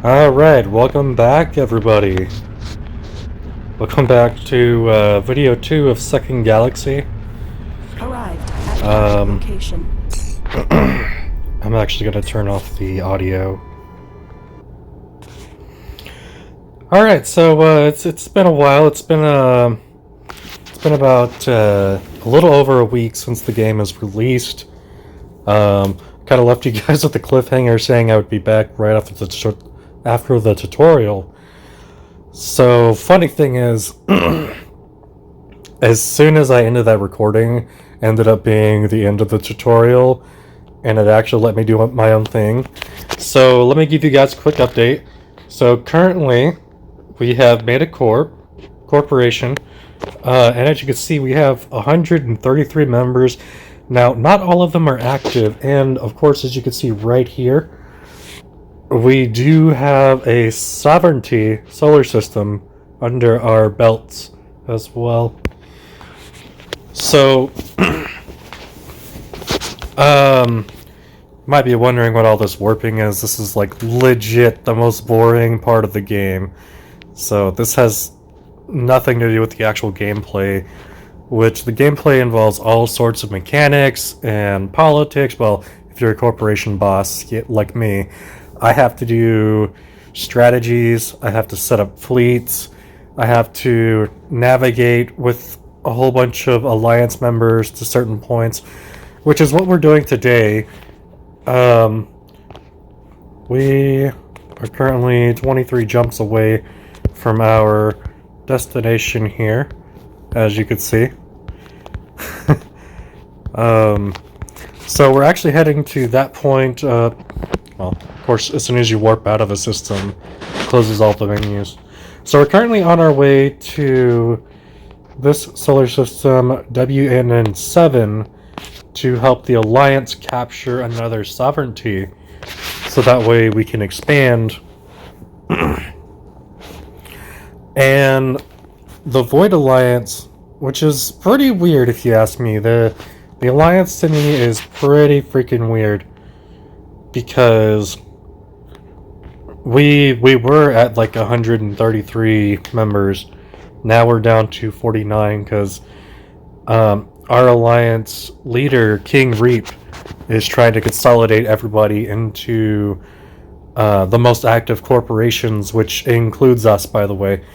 Alright, welcome back everybody. Welcome back to video 2 of Second Galaxy. Arrived at target location. I'm actually going to turn off the audio. Alright, so it's been a while. It's been about a little over a week since the game is released. Kind of left you guys with the cliffhanger saying I would be back right after the tutorial. So, funny thing is, as soon as I ended that recording, ended up being the end of the tutorial, and it actually let me do my own thing. So, let me give you guys a quick update. So, currently, we have made a corporation, and as you can see, we have 133 members. Now, not all of them are active, and of course, as you can see right here, we do have a sovereignty solar system under our belts as well. So, might be wondering what all this warping is. This is like legit the most boring part of the game. So this has nothing to do with the actual gameplay, which the gameplay involves all sorts of mechanics and politics. Well, if you're a corporation boss like me, I have to do strategies, I have to set up fleets, I have to navigate with a whole bunch of alliance members to certain points, which is what we're doing today. We are currently 23 jumps away from our destination here, as you can see. So we're actually heading to that point. Well, of course, as soon as you warp out of a system, it closes all the menus. So we're currently on our way to this solar system, WNN7, to help the Alliance capture another sovereignty, so that way we can expand. And the Void Alliance, which is pretty weird if you ask me, the Alliance to me is pretty freaking weird. Because we were at like 133 members. Now we're down to 49 because our alliance leader, King Reap, is trying to consolidate everybody into the most active corporations, which includes us, by the way.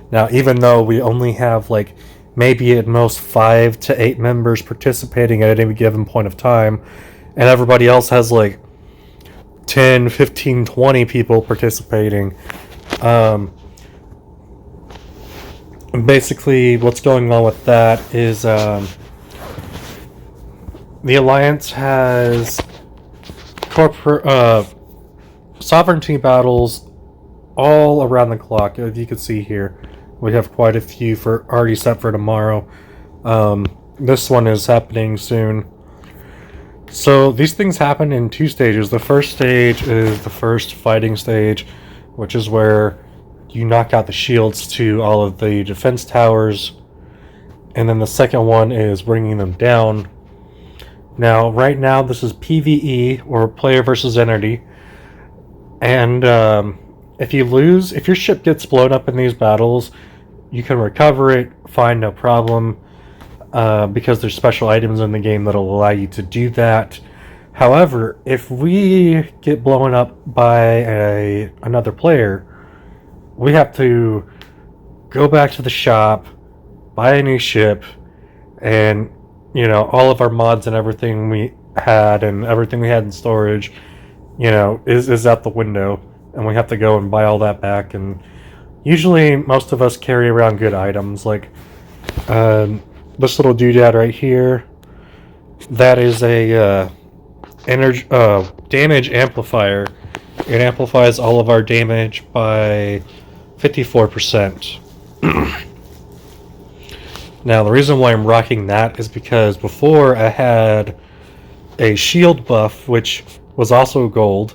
Now, even though we only have like maybe at most 5 to 8 members participating at any given point of time, and everybody else has like 10, 15, 20 people participating. Basically, what's going on with that is the Alliance has sovereignty battles all around the clock. As you can see here, we have quite a few already set for tomorrow. This one is happening soon. So these things happen in 2 stages. The first stage is the first fighting stage, which is where you knock out the shields to all of the defense towers. And then the second one is bringing them down. Now, right now, this is PvE, or player versus entity. And if you lose, if your ship gets blown up in these battles, you can recover it, fine, no problem. Because there's special items in the game that'll allow you to do that. However, if we get blown up by another player, we have to go back to the shop, buy a new ship, and all of our mods and everything we had in storage, is out the window, and we have to go and buy all that back. And usually, most of us carry around good items like this little doodad right here. That is a damage amplifier. It amplifies all of our damage by 54%. Now, the reason why I'm rocking that is because before I had a shield buff, which was also gold,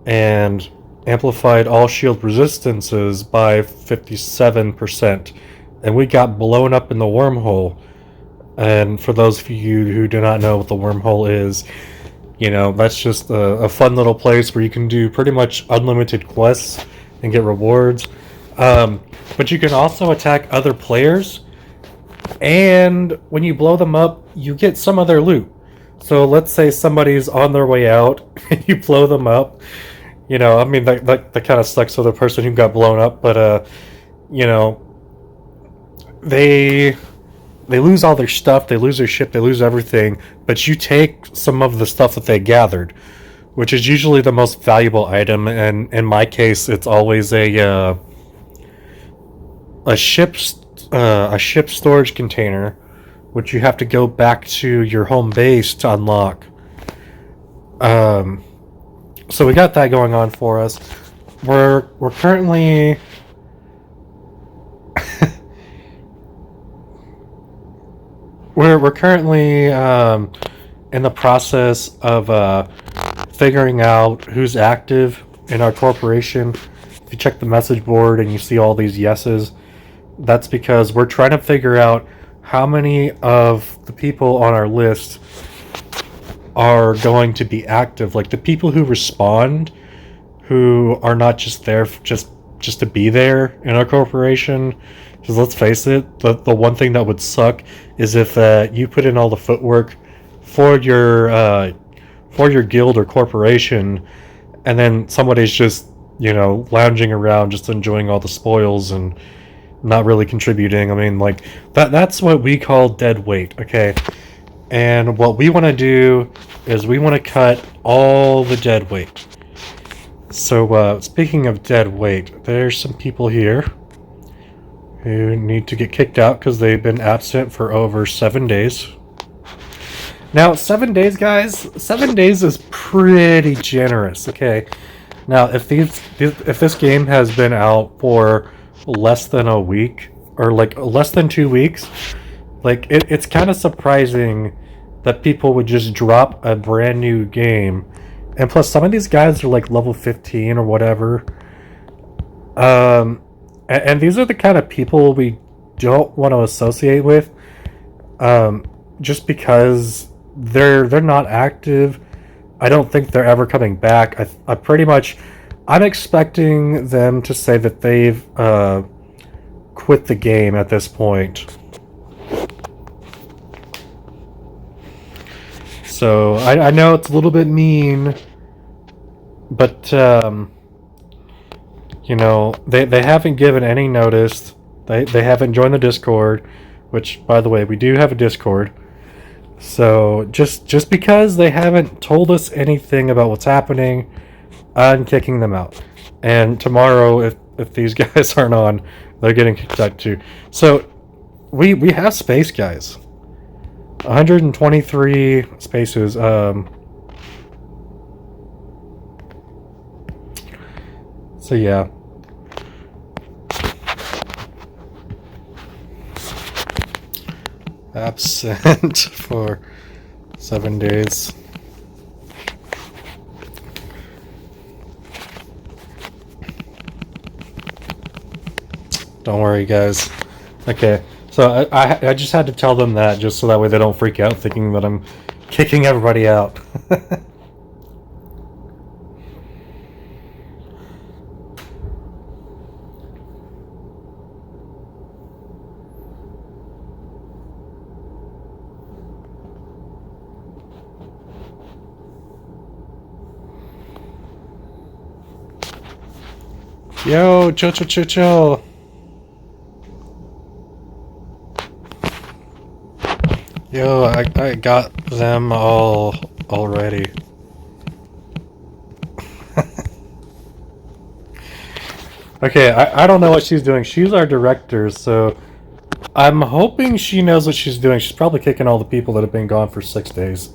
and amplified all shield resistances by 57%. And we got blown up in the wormhole. And for those of you who do not know what the wormhole is, That's just a fun little place where you can do pretty much unlimited quests and get rewards. But you can also attack other players, and when you blow them up, you get some of their loot. So let's say somebody's on their way out, and you blow them up. I mean, that kind of sucks for the person who got blown up, but you know, they lose all their stuff, they lose their ship, they lose everything, but you take some of the stuff that they gathered, which is usually the most valuable item, and in my case, it's always a ship storage container, which you have to go back to your home base to unlock. So we got that going on for us. We're currently we're currently in the process of figuring out who's active in our corporation. If you check the message board and you see all these yeses, that's because we're trying to figure out how many of the people on our list are going to be active. Like the people who respond, who are not just there just to be there in our corporation. Because let's face it, the one thing that would suck is if you put in all the footwork for your guild or corporation, and then somebody's just lounging around, just enjoying all the spoils and not really contributing. I mean, like that's what we call dead weight, okay? And what we want to do is we want to cut all the dead weight. So speaking of dead weight, there's some people here who need to get kicked out because they've been absent for over 7 days. Now, 7 days, guys, 7 days is pretty generous, okay? Now, if this game has been out for less than a week, or like less than 2 weeks, like it's kind of surprising that people would just drop a brand new game. And plus, some of these guys are like level 15 or whatever. And these are the kind of people we don't want to associate with, just because they're not active. I don't think they're ever coming back. I'm expecting them to say that they've quit the game at this point. So I know it's a little bit mean, but they haven't given any notice. They haven't joined the Discord, which, by the way, we do have a Discord. So just because they haven't told us anything about what's happening, I'm kicking them out. And tomorrow, if these guys aren't on, they're getting kicked out too. So we have space, guys. 123 spaces. So yeah. Absent for 7 days. Don't worry, guys. Okay, so I just had to tell them that just so that way they don't freak out thinking that I'm kicking everybody out. Yo, chill. Yo, I got them all already. Okay, I don't know what she's doing. She's our director, so I'm hoping she knows what she's doing. She's probably kicking all the people that have been gone for 6 days.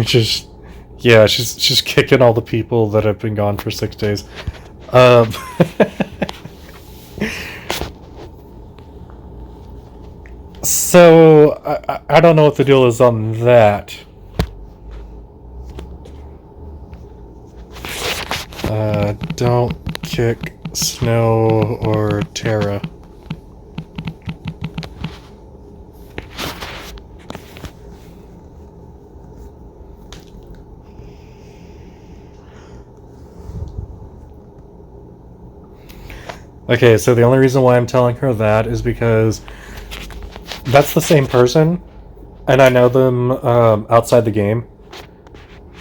Just, yeah, she's kicking all the people that have been gone for 6 days. So I don't know what the deal is on that. Don't kick, Snow, or Terra. Okay, so the only reason why I'm telling her that is because that's the same person, and I know them outside the game.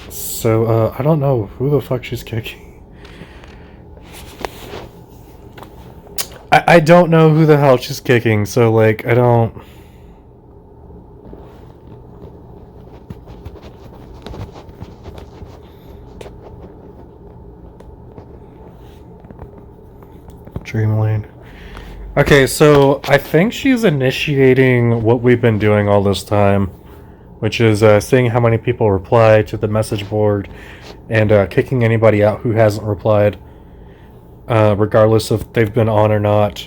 So I don't know who the fuck she's kicking. I don't know who the hell she's kicking, so like I don't. Dream Lane. Okay, so I think she's initiating what we've been doing all this time, which is seeing how many people reply to the message board and kicking anybody out who hasn't replied, regardless if they've been on or not.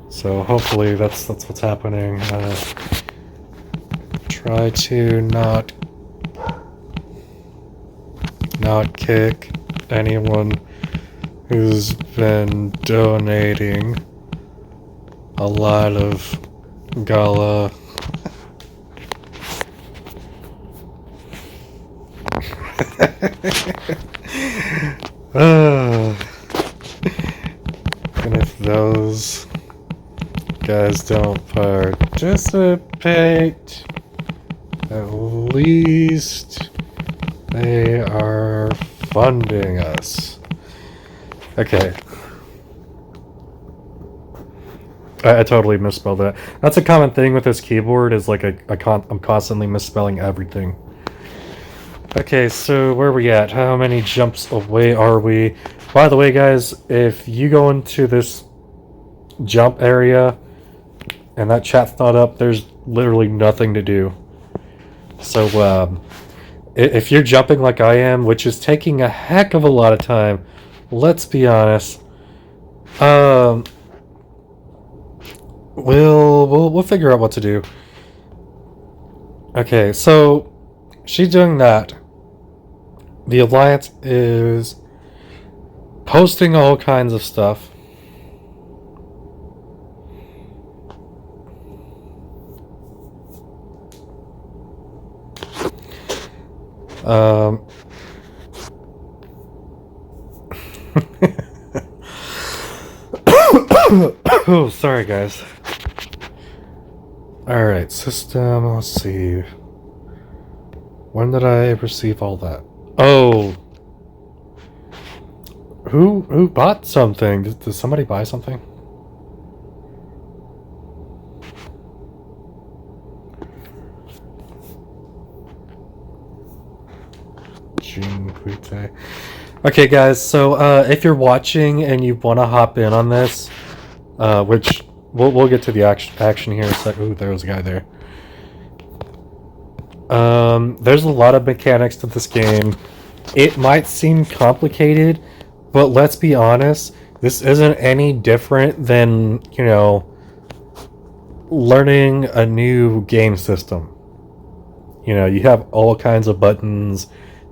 So hopefully that's what's happening. Try to not kick anyone who's been donating a lot of gala. And if those guys don't participate, at least they are funding us. Okay. I totally misspelled that. That's a common thing with this keyboard, is like I'm constantly misspelling everything. Okay, so where are we at? How many jumps away are we? By the way, guys, if you go into this jump area and that chat's not up, there's literally nothing to do. So, if you're jumping like I am, which is taking a heck of a lot of time, let's be honest, we'll figure out what to do. Okay, so she's doing that. The Alliance is posting all kinds of stuff. Oh, sorry guys. Alright, system, let's see. When did I receive all that? Oh. Who bought something? Did somebody buy something? Okay, guys, so if you're watching and you want to hop in on this, which we'll get to the action here in a sec. Ooh, there was a guy there. There's a lot of mechanics to this game. It might seem complicated, but let's be honest, this isn't any different than, you know, learning a new game system. You know, you have all kinds of buttons.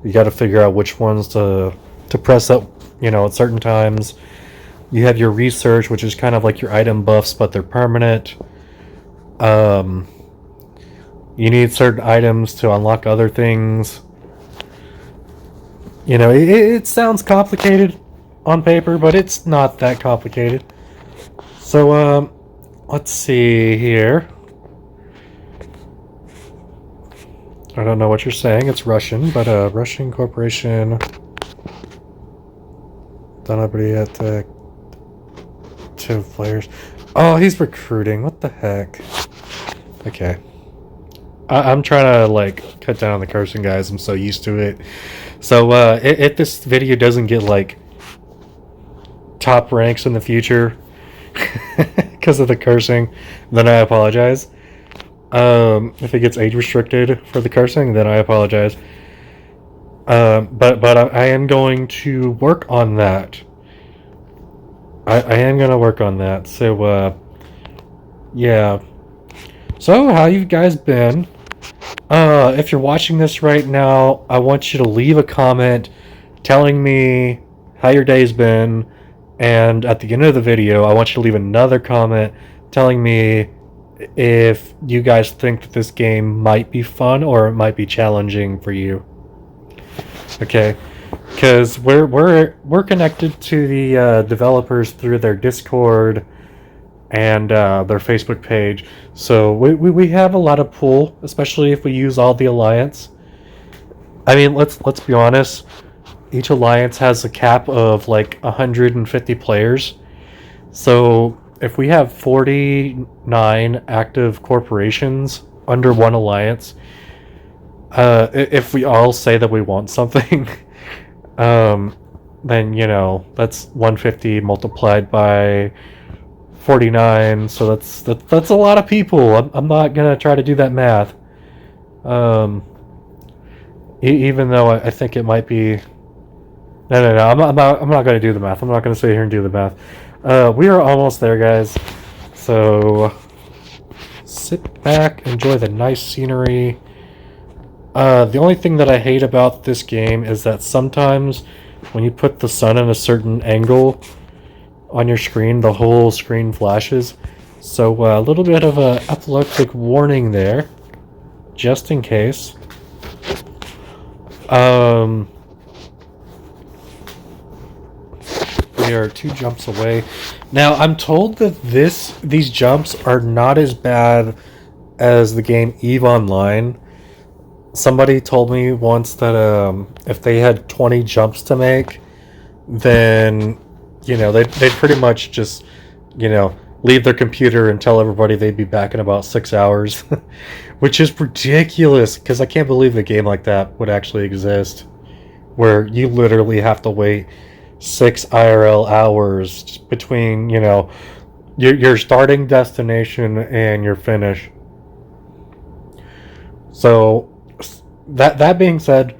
You got to figure out which ones to press up, you know, at certain times. You have your research, which is kind of like your item buffs, but they're permanent. You need certain items to unlock other things. You know, it sounds complicated on paper, but it's not that complicated. So, let's see here. I don't know what you're saying. It's Russian, but Russian corporation. Nobody at the 2 players. Oh, he's recruiting. What the heck? Okay. I'm trying to like cut down on the cursing, guys. I'm so used to it. So if this video doesn't get like top ranks in the future because of the cursing, then I apologize. If it gets age restricted for the cursing, then I apologize. But I am going to work on that. I am going to work on that. So yeah. So how you guys been? If you're watching this right now, I want you to leave a comment telling me how your day's been, and at the end of the video, I want you to leave another comment telling me if you guys think that this game might be fun or it might be challenging for you. Okay, because we're connected to the developers through their Discord and their Facebook page. So we have a lot of pull, especially if we use all the alliance. I mean, let's be honest. Each alliance has a cap of like 150 players. So if we have 49 active corporations under one alliance, if we all say that we want something, then that's 150 multiplied by 49. So that's a lot of people. I'm not gonna try to do that math. Even though I think it might be. No. I'm not gonna do the math. I'm not gonna sit here and do the math. We are almost there, guys. So sit back, enjoy the nice scenery. The only thing that I hate about this game is that sometimes when you put the sun in a certain angle on your screen, the whole screen flashes. So a little bit of a epileptic warning there, just in case. We are 2 jumps away. Now, I'm told that these jumps are not as bad as the game EVE Online. Somebody told me once that if they had 20 jumps to make, then they'd pretty much just leave their computer and tell everybody they'd be back in about 6 hours, which is ridiculous because I can't believe a game like that would actually exist, where you literally have to wait 6 IRL hours between your starting destination and your finish. So that being said,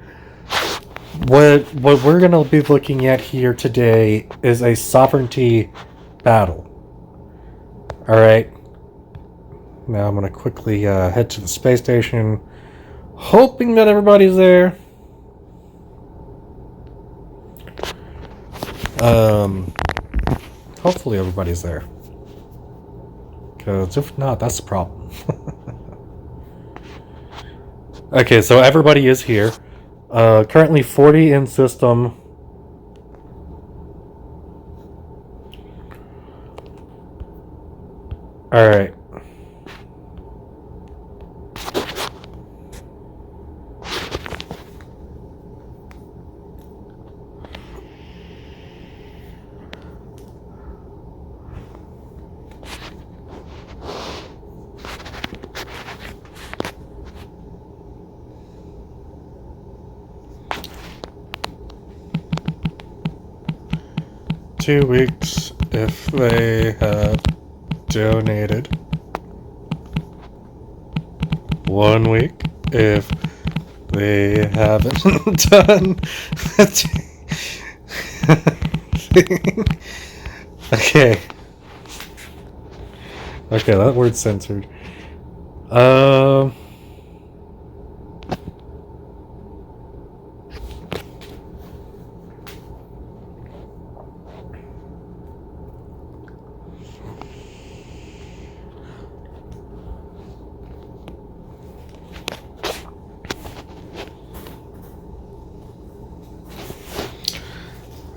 what we're gonna be looking at here today is a sovereignty battle. All right. Now I'm gonna quickly head to the space station, hoping that everybody's there. Hopefully everybody's there. Because if not, that's the problem. Okay, so everybody is here. Currently 40 in system. Alright. Two weeks if they have donated. 1 week if they haven't done. Okay. Okay, that word's censored.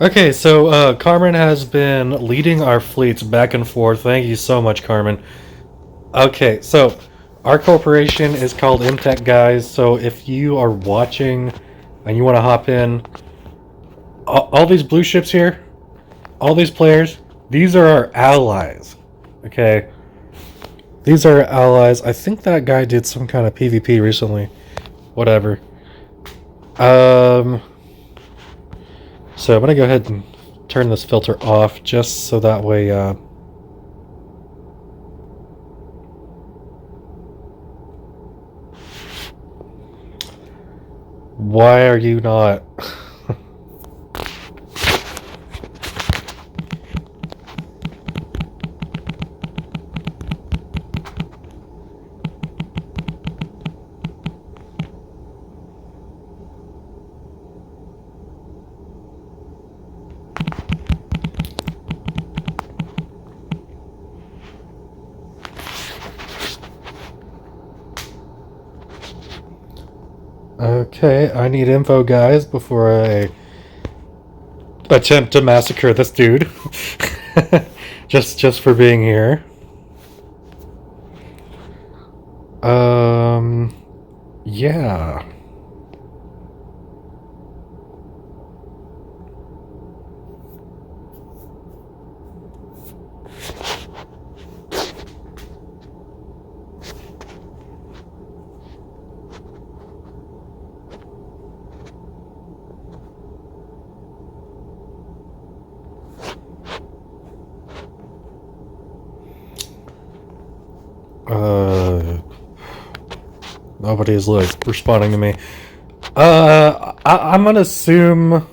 Okay, so Carmen has been leading our fleets back and forth. Thank you so much, Carmen. Okay, so our corporation is called MTek, guys. So if you are watching and you want to hop in, all these blue ships here, all these players, these are our allies. Okay, these are our allies. I think that guy did some kind of PvP recently. Whatever. So I'm going to go ahead and turn this filter off just so that way why are you not? Okay, I need info, guys, before I attempt to massacre this dude. just for being here. Yeah. Nobody's like responding to me. I'm gonna assume.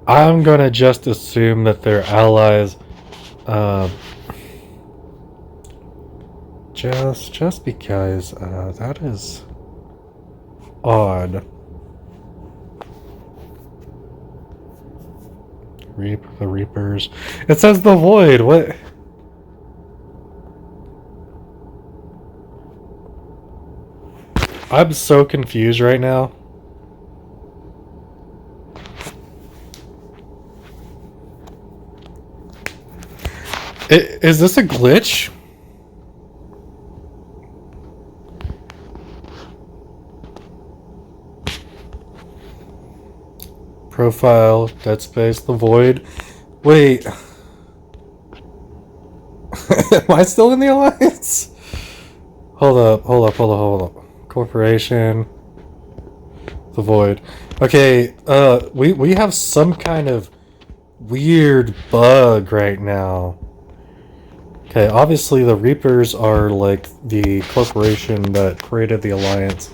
I'm gonna just assume that they're allies. Just because that is odd. Reap the Reapers. It says the Void. What? I'm so confused right now. Is this a glitch? Profile, Dead Space, the Void. Wait. Am I still in the Alliance? Hold up. Corporation. The Void. Okay, we have some kind of weird bug right now. Okay, obviously the Reapers are like the corporation that created the Alliance.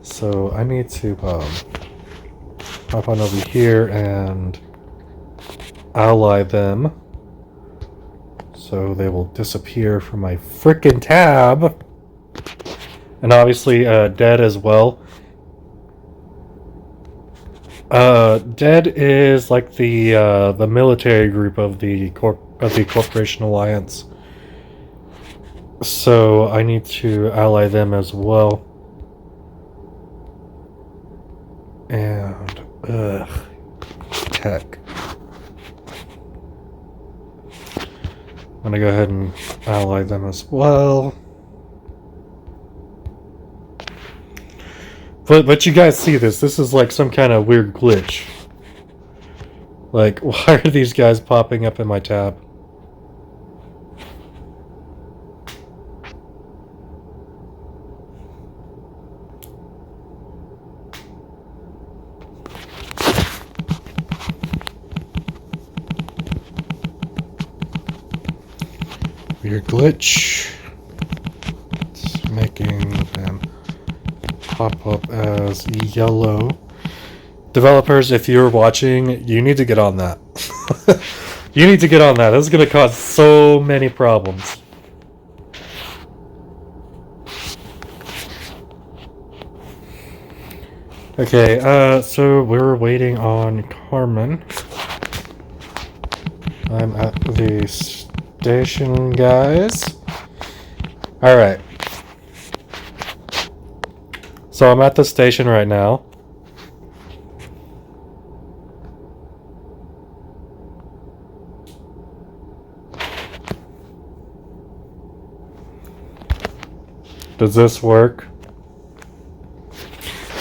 So I need to hop on over here and ally them. So they will disappear from my frickin' tab. And obviously Dead as well. Dead is like the military group of the Corporation Alliance. So I need to ally them as well. And Tech. I'm gonna go ahead and ally them as well. But you guys see this. This is like some kind of weird glitch. Like, why are these guys popping up in my tab? Weird glitch. It's making them pop up as yellow. Developers, if you're watching, you need to get on that. You need to get on that. This is going to cause so many problems. Okay, so we're waiting on Carmen. I'm at the station, guys. Alright. So I'm at the station right now. Does this work?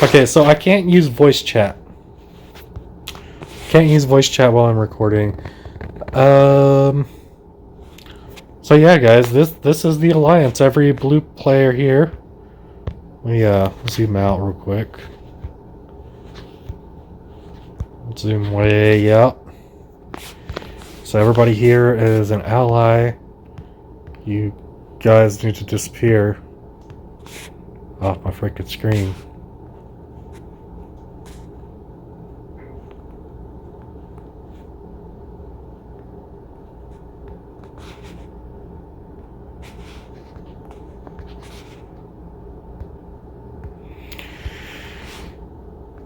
Okay, so I can't use voice chat. Can't use voice chat while I'm recording. So yeah, guys, this is the Alliance. Every blue player here. Let me zoom out real quick. Zoom way out. So everybody here is an ally. You guys need to disappear off my freaking screen.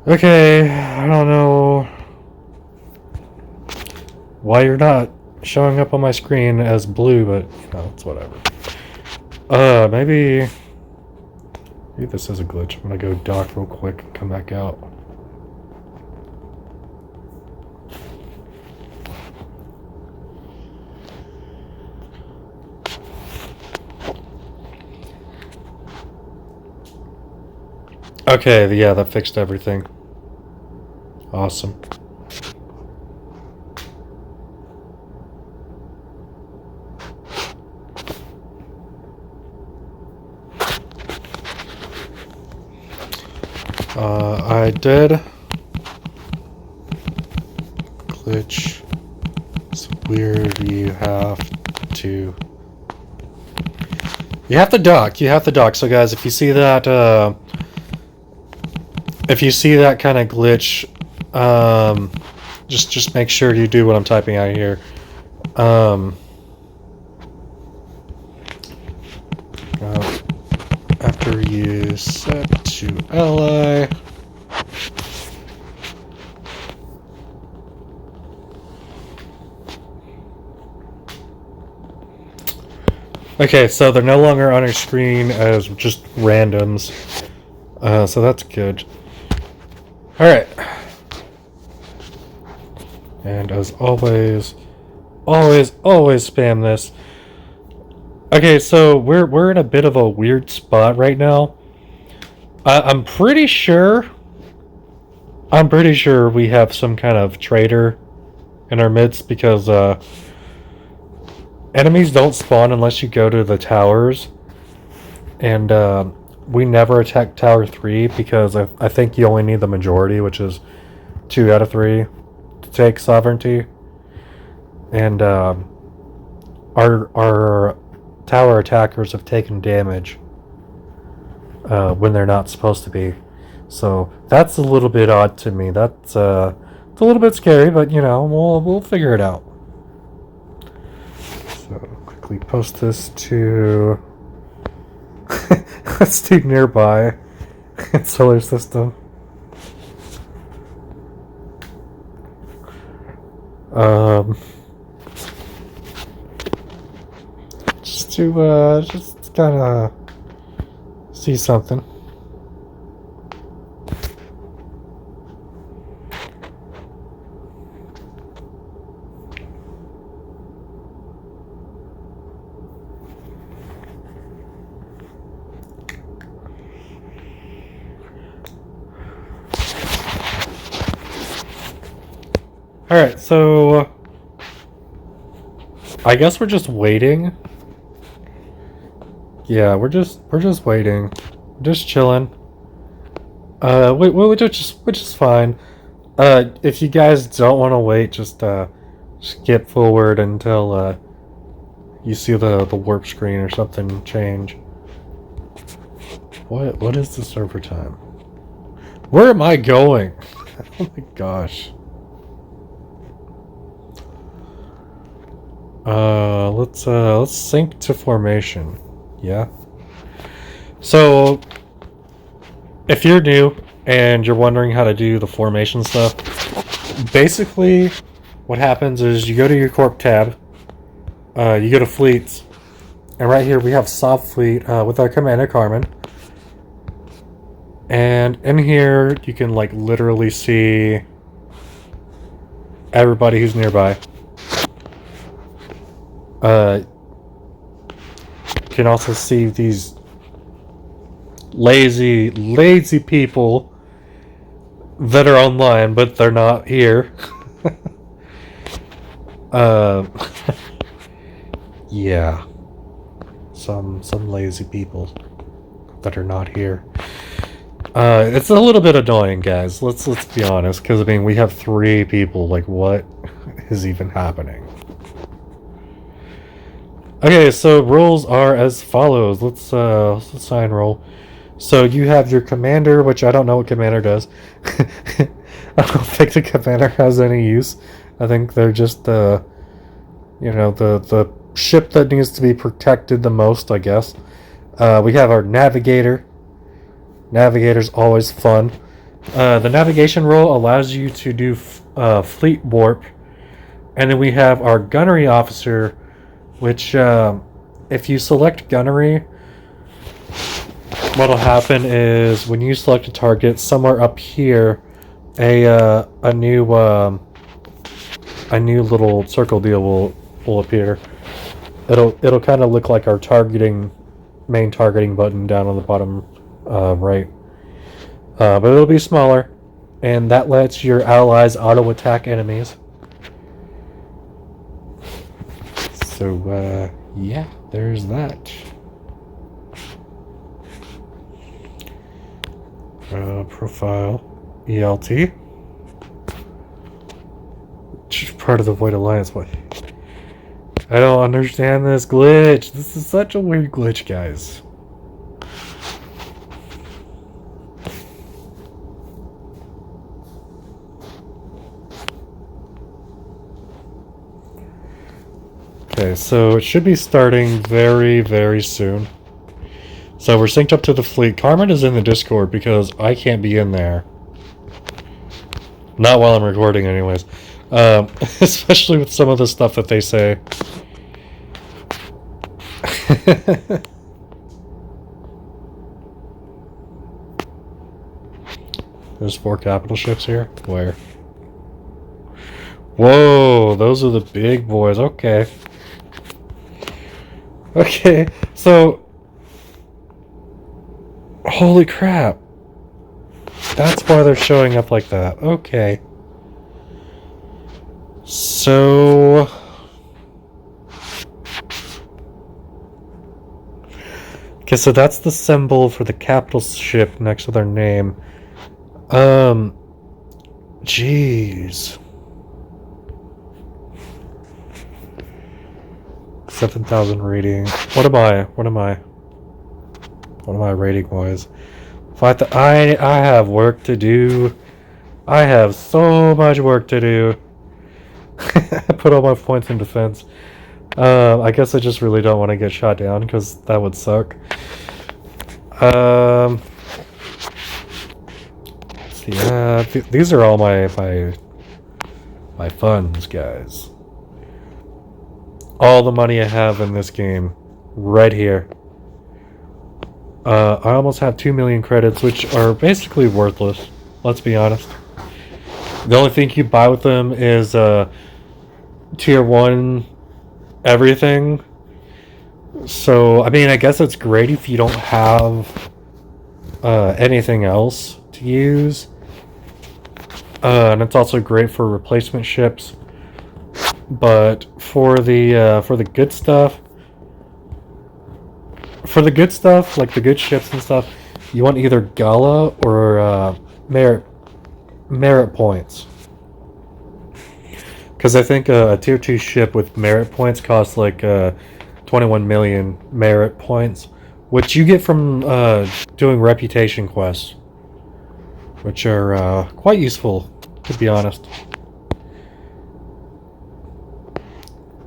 Okay, I don't know why you're not showing up on my screen as blue, but you know, it's whatever. Maybe this is a glitch. I'm gonna go dock real quick and come back out. Okay, yeah, that fixed everything. Awesome. I did glitch. It's weird. You have to dock. You have to dock. So guys, if you see that kind of glitch, just make sure you do what I'm typing out here. After you set to ally, okay, so they're no longer on our screen as just randoms, so that's good. Alright. And as always spam this. Okay, so we're in a bit of a weird spot right now. I'm pretty sure we have some kind of traitor in our midst, because enemies don't spawn unless you go to the towers, and we never attack Tower 3 because I think you only need the majority, which is 2 out of 3, to take sovereignty. And our tower attackers have taken damage when they're not supposed to be. So that's a little bit odd to me. That's it's a little bit scary, but you know, we'll figure it out. So quickly post this to let's do nearby solar system. Just kind of see something. Alright, so I guess we're just waiting. Yeah, we're just waiting. Just chilling. Which is fine. If you guys don't want to wait, just skip forward until you see the warp screen or something change. What is the server time? Where am I going? Oh my gosh. Let's sync to formation. Yeah. So if you're new and you're wondering how to do the formation stuff, basically what happens is you go to your corp tab, you go to fleets, and right here we have soft fleet with our commander Carmen. And in here you can like literally see everybody who's nearby. You can also see these lazy people that are online, but they're not here. Yeah, some lazy people that are not here. It's a little bit annoying, guys. Let's be honest, because I mean we have 3 people. Like, what is even happening? Okay, so roles are as follows. Let's assign role. So you have your commander, which I don't know what commander does. I don't think the commander has any use. I think they're just the ship that needs to be protected the most, I guess. We have our navigator. Navigator's always fun. The navigation role allows you to do fleet warp And then we have our gunnery officer, which if you select gunnery, what'll happen is when you select a target, somewhere up here, a new little circle deal will appear. It'll kind of look like our main targeting button down on the bottom right, but it'll be smaller, and that lets your allies auto attack enemies. So yeah, there's that. Profile ELT, which is part of the Void Alliance. What? I don't understand this glitch. This is such a weird glitch, guys. Okay, so it should be starting very, very soon. So we're synced up to the fleet. Carmen is in the Discord because I can't be in there. Not while I'm recording, anyways. Especially with some of the stuff that they say. There's 4 capital ships here. Where? Whoa, those are the big boys. Okay. Okay, so... Holy crap. That's why they're showing up like that. Okay. So... Okay, so that's the symbol for the capital ship next to their name. Jeez. 7,000 rating. What am I rating wise? I have work to do. I have so much work to do. I put all my points in defense. I guess I just really don't want to get shot down because that would suck. Let's see. These are all my funds, guys. All the money I have in this game, right here. I almost have 2 million credits, which are basically worthless. Let's be honest. The only thing you buy with them is tier 1 everything. So, I mean, I guess it's great if you don't have anything else to use. And it's also great for replacement ships. But for the good stuff, like the good ships and stuff, you want either Gala or merit points. Because I think a tier 2 ship with merit points costs like 21 million merit points, which you get from doing reputation quests, which are quite useful, to be honest.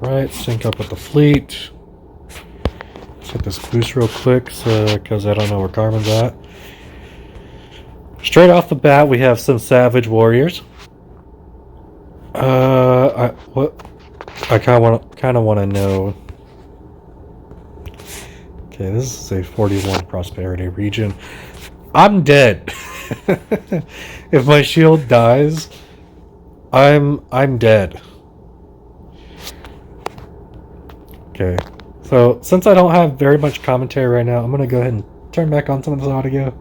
Right, sync up with the fleet. Let's hit this boost real quick, because I don't know where Carmen's at. Straight off the bat, we have some Savage Warriors. I kind of want to know. Okay, this is a 41 prosperity region. I'm dead. If my shield dies, I'm dead. Okay, so since I don't have very much commentary right now, I'm gonna go ahead and turn back on some of this audio.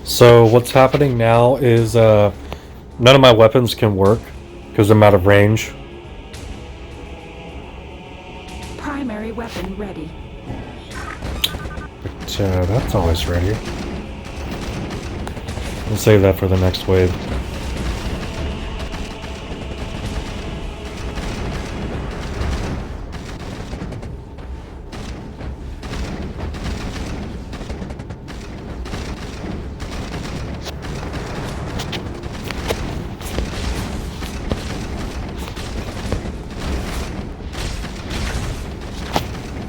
So what's happening now is none of my weapons can work because I'm out of range. that's always ready. We'll save that for the next wave.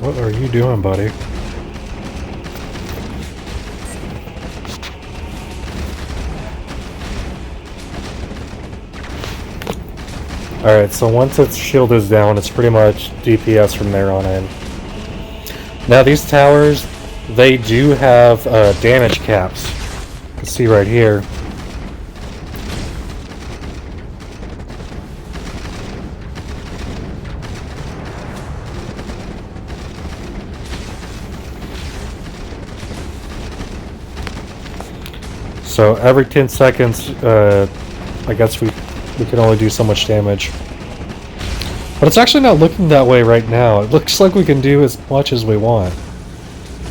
What are you doing, buddy? Alright, so once its shield is down, it's pretty much DPS from there on in. Now these towers, they do have damage caps. You can see right here. So every 10 seconds, I guess we can only do so much damage. But it's actually not looking that way right now. It looks like we can do as much as we want.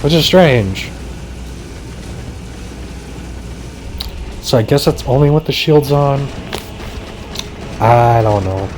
Which is strange. So I guess that's only with the shields on. I don't know.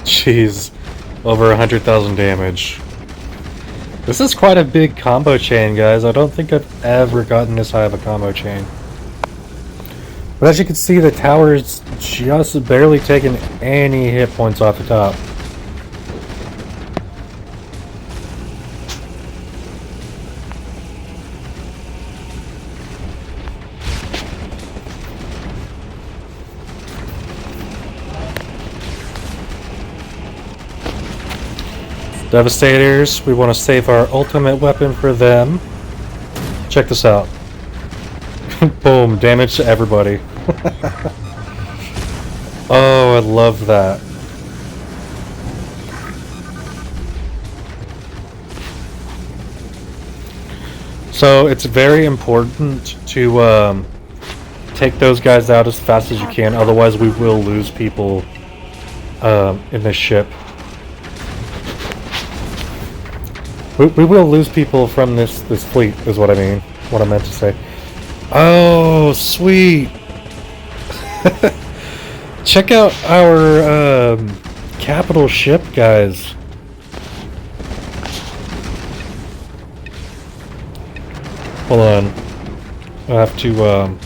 Jeez, over 100,000 damage. This is quite a big combo chain, guys. I don't think I've ever gotten this high of a combo chain. But as you can see, the tower's just barely taking any hit points off the top. Devastators, we want to save our ultimate weapon for them. Check this out. Boom, damage to everybody. Oh, I love that. So it's very important to take those guys out as fast as you can, otherwise we will lose people in this ship. We will lose people from this fleet, is what I mean. What I meant to say. Oh, sweet! Check out our capital ship, guys. Hold on. I have to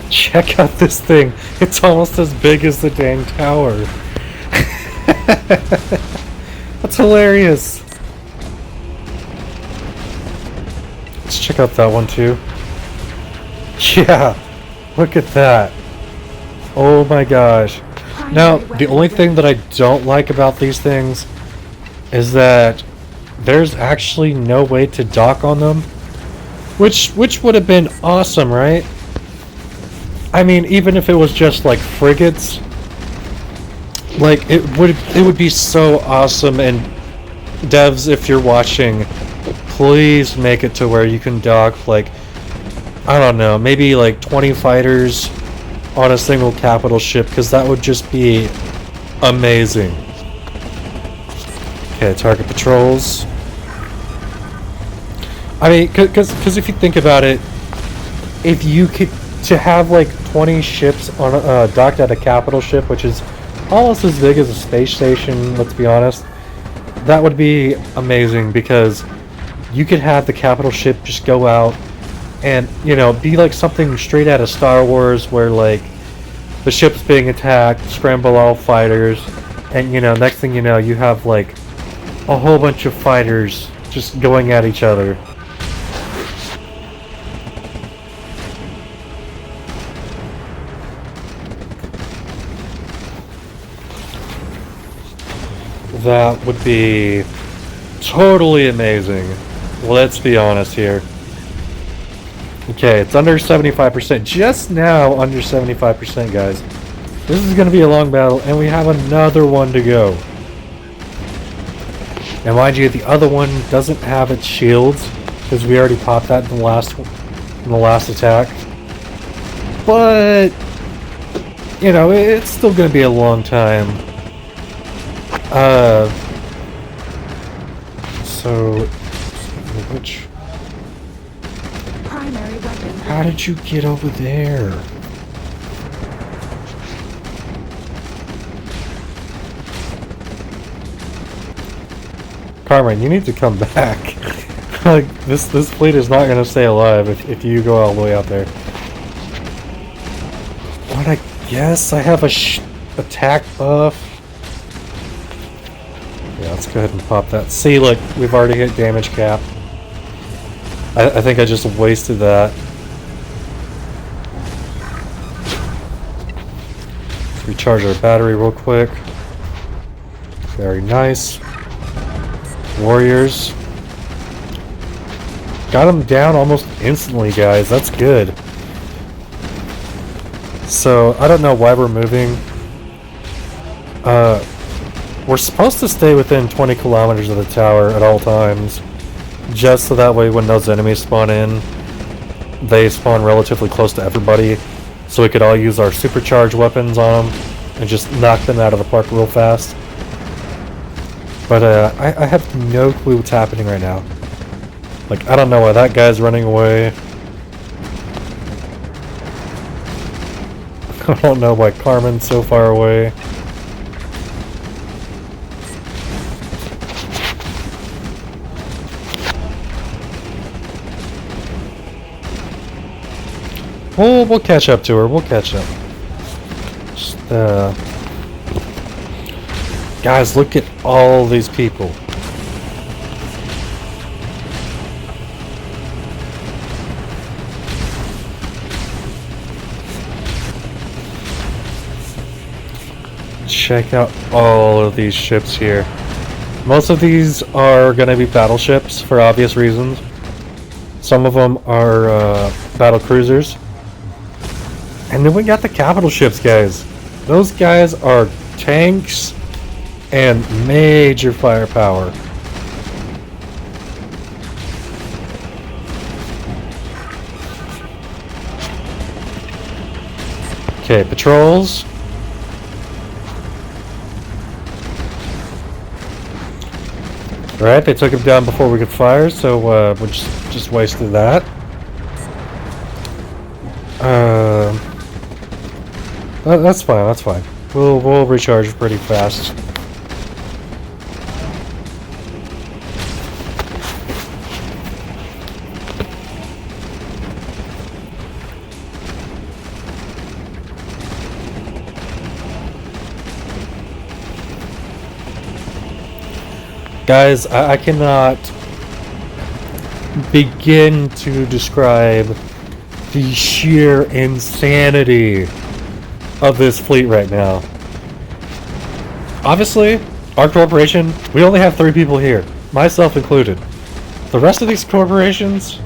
check out this thing. It's almost as big as the dang tower. That's hilarious. Let's check out that one too. Yeah, look at that. Oh my gosh. Now, the only thing that I don't like about these things is that there's actually no way to dock on them. Which would have been awesome, right? I mean, even if it was just like frigates, like it would be so awesome. And devs, if you're watching, please make it to where you can dock like, I don't know, maybe like 20 fighters on a single capital ship, because that would just be amazing. Okay, target patrols. I mean, because if you think about it, if you could to have like 20 ships on docked at a capital ship, which is almost as big as a space station, let's be honest, that would be amazing because you could have the capital ship just go out and, you know, be like something straight out of Star Wars where like the ship's being attacked, scramble all fighters, and you know, next thing you know, you have like a whole bunch of fighters just going at each other. That would be totally amazing. Let's be honest here. Okay, it's under 75%. Just now under 75%, guys. This is going to be a long battle, and we have another one to go. And mind you, the other one doesn't have its shields, because we already popped that in the last attack. But, you know, it's still going to be a long time. So, which... Primary weapon. How did you get over there? Carmen, you need to come back. Like, this fleet is not gonna stay alive if you go all the way out there. What, I guess I have a attack buff? Yeah, let's go ahead and pop that. See, look, we've already hit damage cap. I think I just wasted that. Let's recharge our battery real quick. Very nice. Warriors. Got them down almost instantly, guys. That's good. So, I don't know why we're moving. We're supposed to stay within 20 kilometers of the tower at all times. Just so that way when those enemies spawn in, they spawn relatively close to everybody. So we could all use our supercharged weapons on them and just knock them out of the park real fast. But I have no clue what's happening right now. Like, I don't know why that guy's running away. I don't know why Carmen's so far away. We'll catch up to her. We'll catch up. Just, guys, look at all these people. Check out all of these ships here. Most of these are going to be battleships for obvious reasons. Some of them are battle cruisers. And then we got the capital ships, guys. Those guys are tanks and major firepower. Okay, patrols. Alright, they took him down before we could fire, so we just wasted that. That's fine, that's fine. We'll recharge pretty fast. Guys, I cannot begin to describe the sheer insanity of this fleet right now. Obviously, our corporation, we only have 3 people here, myself included. The rest of these corporations,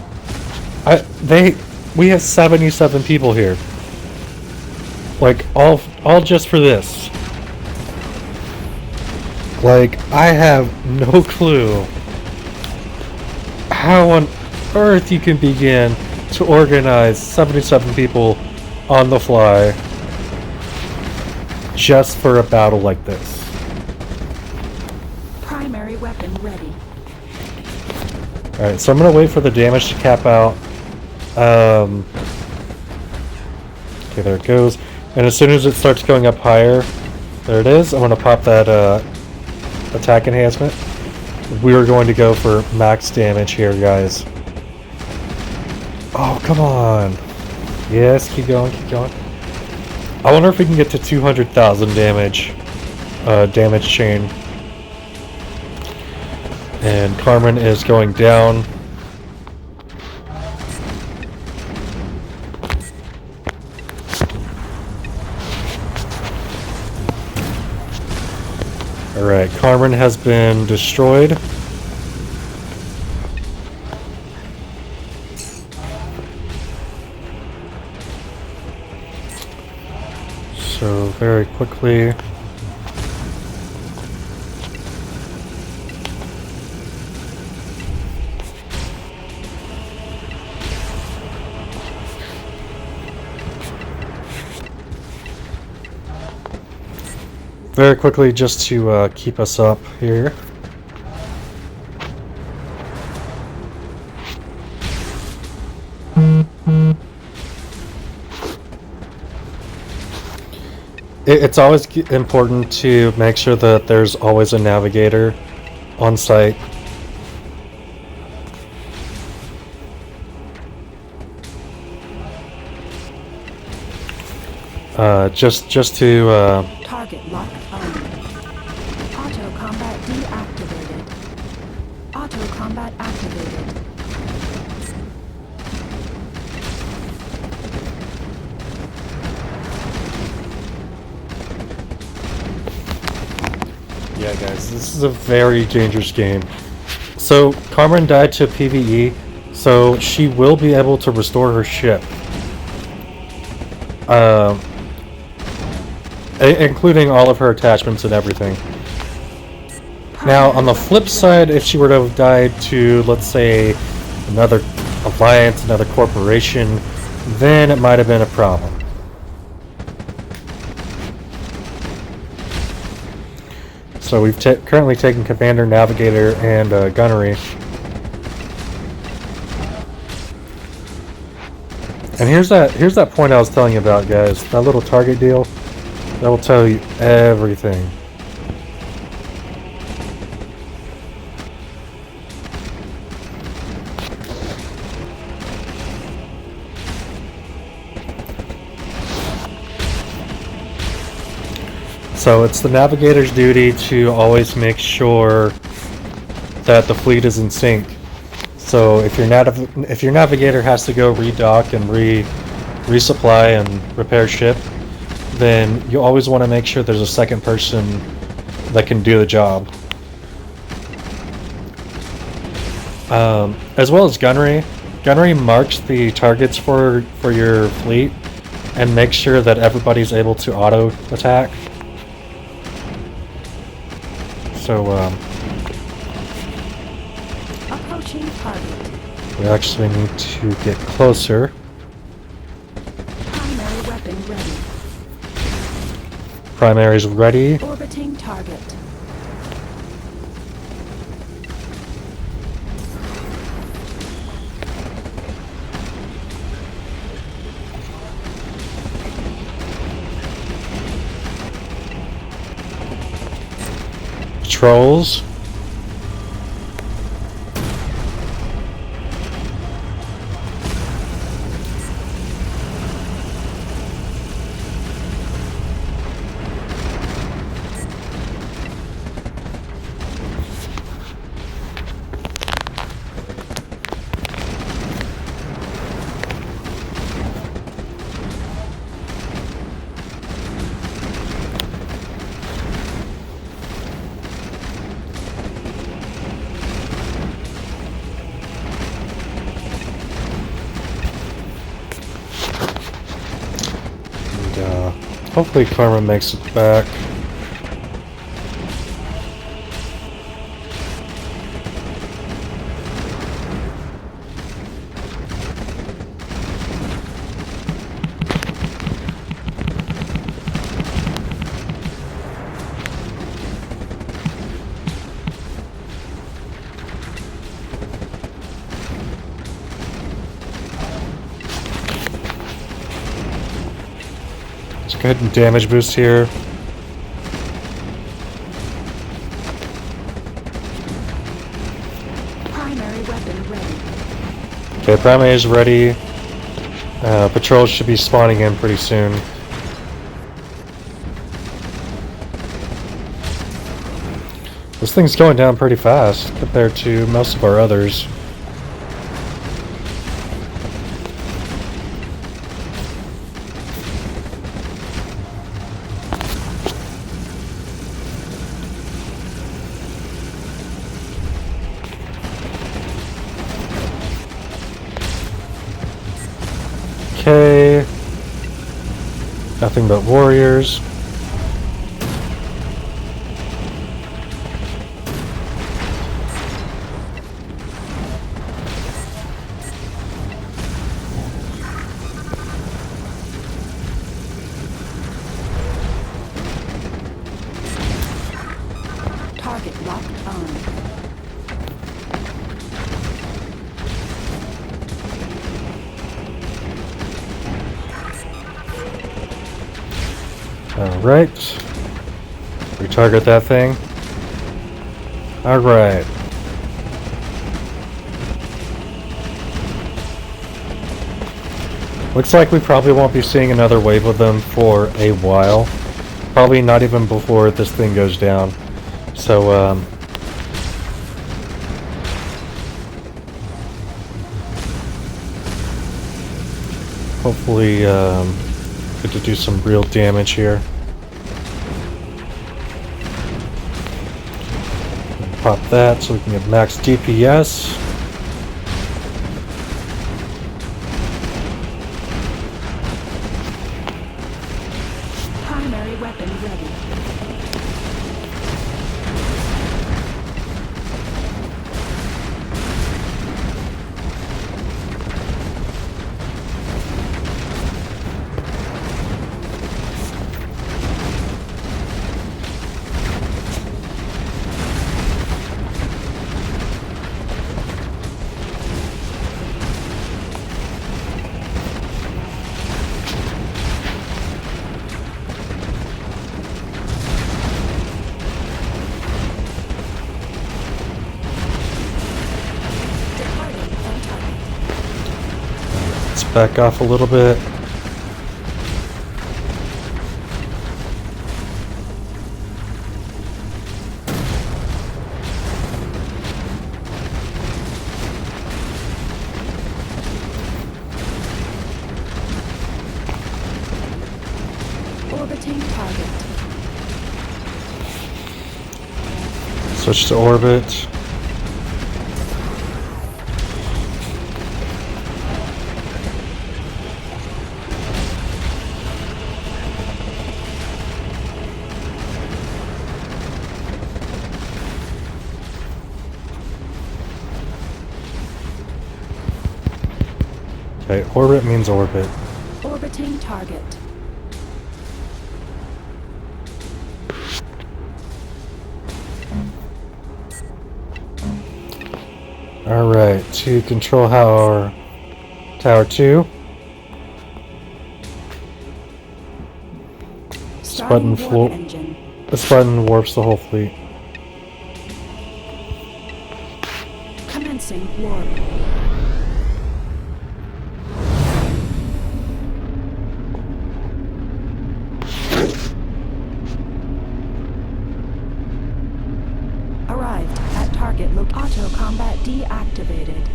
we have 77 people here. Like, all just for this. Like, I have no clue how on earth you can begin to organize 77 people on the fly just for a battle like this. Primary weapon ready. Alright, so I'm gonna wait for the damage to cap out. Okay, there it goes. And as soon as it starts going up higher, there it is. I'm gonna pop that attack enhancement. We're going to go for max damage here, guys. Oh, come on. Yes, keep going, keep going. I wonder if we can get to 200,000 damage. Damage chain. And Carmen is going down. Alright, Carmen has been destroyed. So, very quickly. Very quickly, just to keep us up here. It's always important to make sure that there's always a navigator on site. Just to Target lock on. Auto combat deactivated. Auto combat activated. Yeah, guys, this is a very dangerous game. So, Carmen died to PvE, so she will be able to restore her ship. Including all of her attachments and everything. Now, on the flip side, if she were to have died to, let's say, another alliance, another corporation, then it might have been a problem. So we've currently taken Commander, Navigator, and Gunnery. And here's that point I was telling you about, guys. That little target deal. That will tell you everything. So it's the navigator's duty to always make sure that the fleet is in sync. So if your navigator has to go redock and resupply and repair ship, then you always want to make sure there's a second person that can do the job. As well as gunnery. Gunnery marks the targets for your fleet and make sure that everybody's able to auto attack. So Approaching target. we actually need to get closer. Primary weapon ready. Primary's ready. Orbiting target. Patrols. Hopefully Karma makes it back. go ahead and damage boost here. Primary weapon ready. Okay, primary is ready. Patrols should be spawning in pretty soon. This thing's going down pretty fast compared to most of our others. Okay. Nothing but warriors. Target locked on. Alright. Retarget that thing. Alright. Looks like we probably won't be seeing another wave of them for a while. Probably not even before this thing goes down. So, hopefully, get to do some real damage here. Pop that so we can get max DPS. Primary weapon ready. Departing from target. Let's back off a little bit. Orbiting target. Switch to orbit. Okay, orbit means orbit. Orbiting target. Alright, to control our Tower 2. Starting button warp flo- engine. This button warps the whole fleet. Commencing warp. Arrived at target. Auto combat deactivated.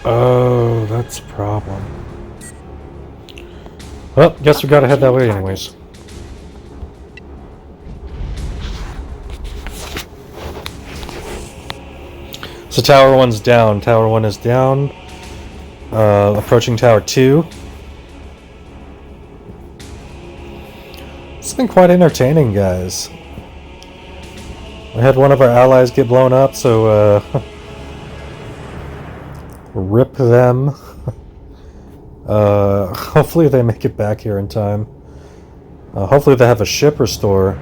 Oh, that's a problem. Well, guess we gotta head that way anyways. So Tower 1's down. Tower 1 is down. Approaching Tower 2. It's been quite entertaining, guys. We had one of our allies get blown up, so rip them. Hopefully they make it back here in time. Hopefully they have a ship restore.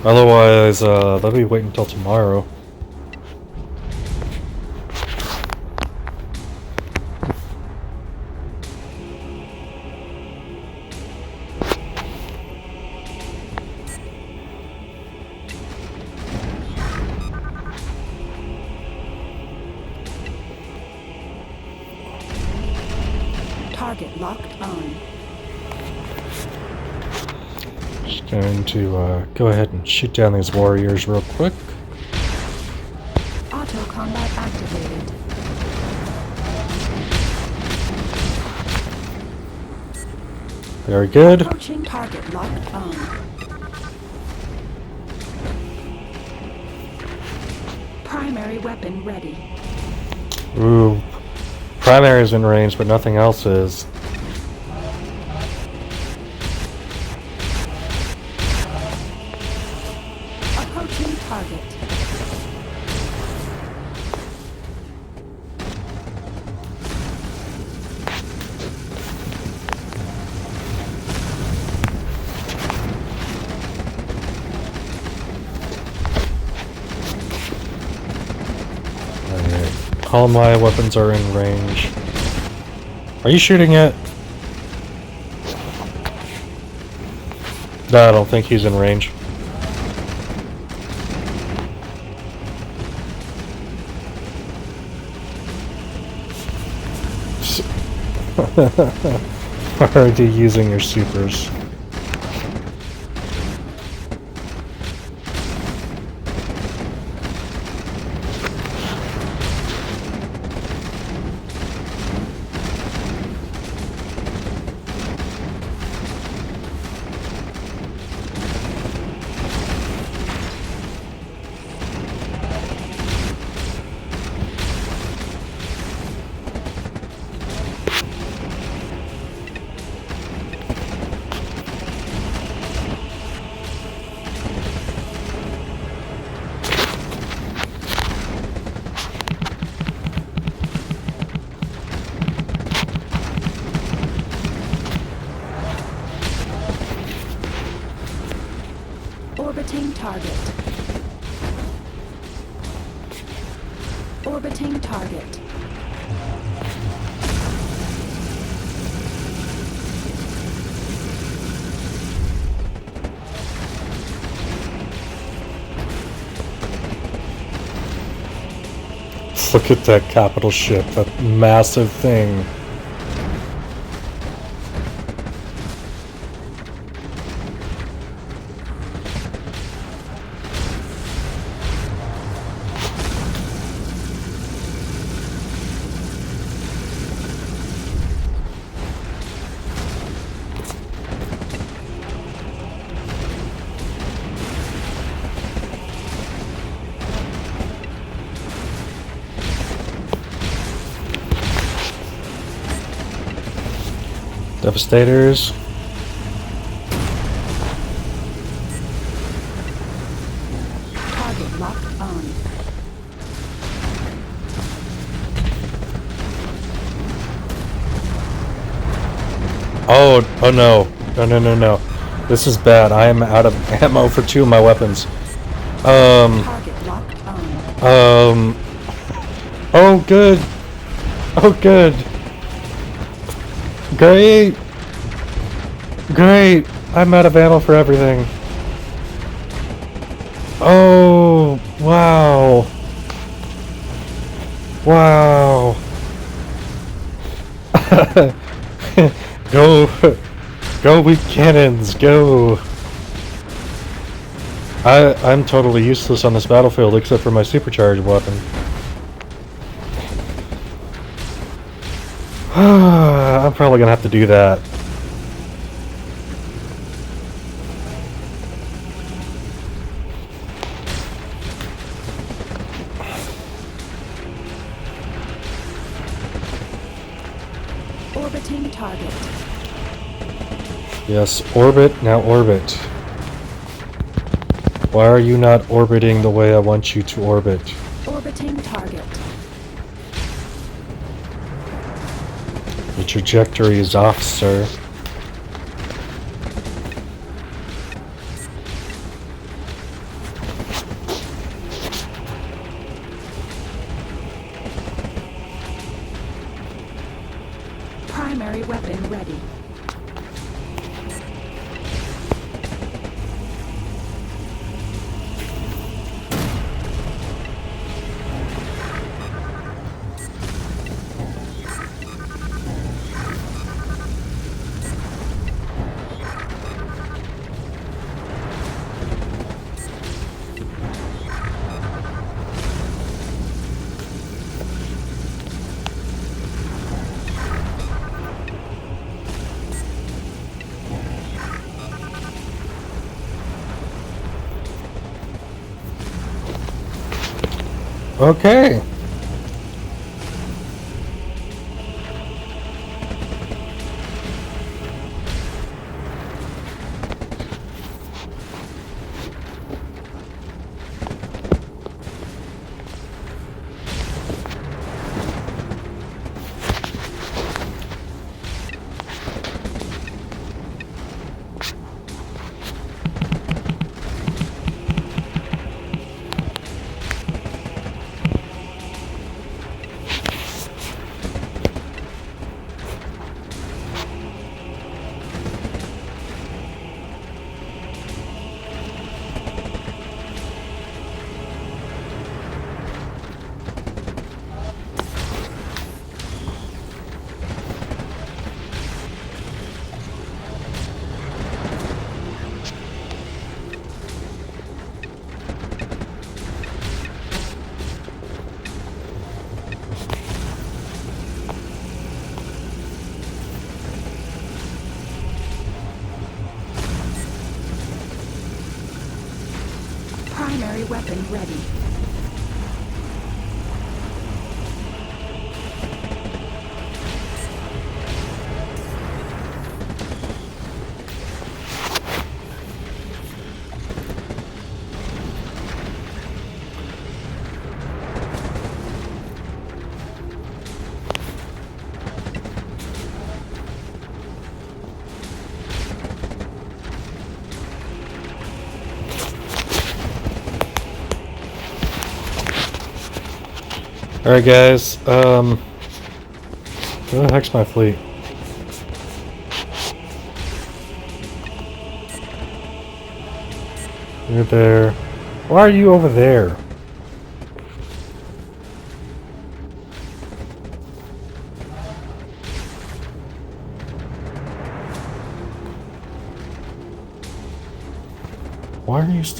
Otherwise, they'll be waiting until tomorrow. Target locked on. Just going to go ahead and shoot down these warriors real quick. Auto combat activated. Very good. Approaching target locked on. Primary weapon ready. Ooh. Primary's in range, but nothing else is. Approaching target. Alright. All my weapons are in range. Are you shooting it? No, I don't think he's in range. Already using your supers. Orbiting target. Orbiting target. Look at that capital ship, that massive thing. Devastators. Target locked on. Oh no. No. This is bad. I am out of ammo for 2 of my weapons. Target locked on. Oh good. Oh good. Great! Great! I'm out of ammo for everything. Oh, wow. Wow. Go weak cannons, go! I'm totally useless on this battlefield except for my supercharged weapon. I'm probably gonna have to do that. Orbiting target. Yes, orbit, now orbit. Why are you not orbiting the way I want you to orbit? Orbiting target. The trajectory is off, sir. Primary weapon ready. Okay. Primary weapon ready. Alright guys, where the heck's my fleet? You're there. Why are you over there? Why are you still